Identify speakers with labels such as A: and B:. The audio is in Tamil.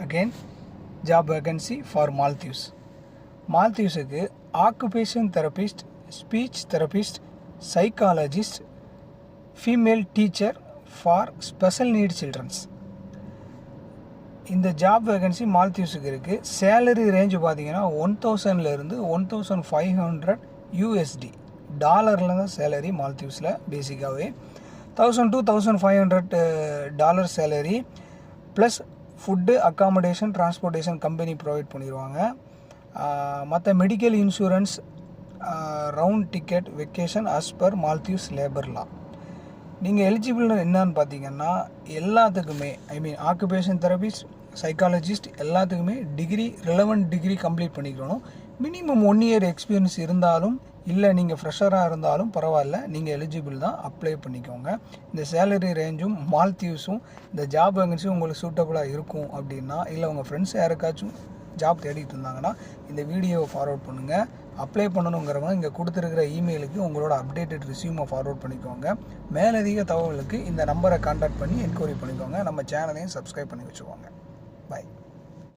A: Again, job vacancy for Maldives. மால்தீவ்ஸுக்கு occupation therapist, speech therapist, psychologist, female teacher for special need childrens. இந்த ஜாப் வேகன்சி மால்தீவ்ஸுக்கு இருக்குது. சேலரி ரேஞ்சு பார்த்தீங்கன்னா 1000 1500 USD டாலரில் தான் சேலரி மால்தீவ்ஸில். பேசிக்காகவே 1000 to 1500 dollar salary plus food, accommodation, transportation company provide பண்ணிடுவாங்க. மற்ற medical insurance, round ticket, vacation as per Maldives labour law. நீங்கள் எலிஜிபிள் என்னன்னு பார்த்தீங்கன்னா எல்லாத்துக்குமே ஆக்குபேஷன் தெரபிஸ்ட், சைக்காலஜிஸ்ட் எல்லாத்துக்குமே ரிலவெண்ட் டிகிரி கம்ப்ளீட் பண்ணிக்கணும். மினிமம் 1 year எக்ஸ்பீரியன்ஸ் இருந்தாலும் இல்லை நீங்கள் ஃப்ரெஷராக இருந்தாலும் பரவாயில்ல, நீங்கள் எலிஜிபிள் தான், அப்ளை பண்ணிக்கோங்க. இந்த சேலரி ரேஞ்சும் மால்தீவ்ஸும் இந்த ஜாப் வேகன்சியும் உங்களுக்கு சூட்டபுளாக இருக்கும் அப்படின்னா, இல்லை உங்கள் ஃப்ரெண்ட்ஸ் யாருக்காச்சும் ஜாப் தேடிட்டு இருந்தாங்கன்னா இந்த வீடியோவை ஃபார்வர்ட் பண்ணுங்கள். அப்ளை பண்ணணுங்கிறவங்க இங்கே கொடுத்துருக்கிற இமெயிலுக்கு உங்களோட அப்டேட்டட் ரெஸ்யூமை ஃபார்வர்ட் பண்ணிக்கோங்க. மேலதிக தகவலுக்கு இந்த நம்பரை கான்டாக்ட் பண்ணி என்கொயரி பண்ணிக்கோங்க. நம்ம சேனலையும் சப்ஸ்கிரைப் பண்ணி வச்சுக்கோங்க. பாய்.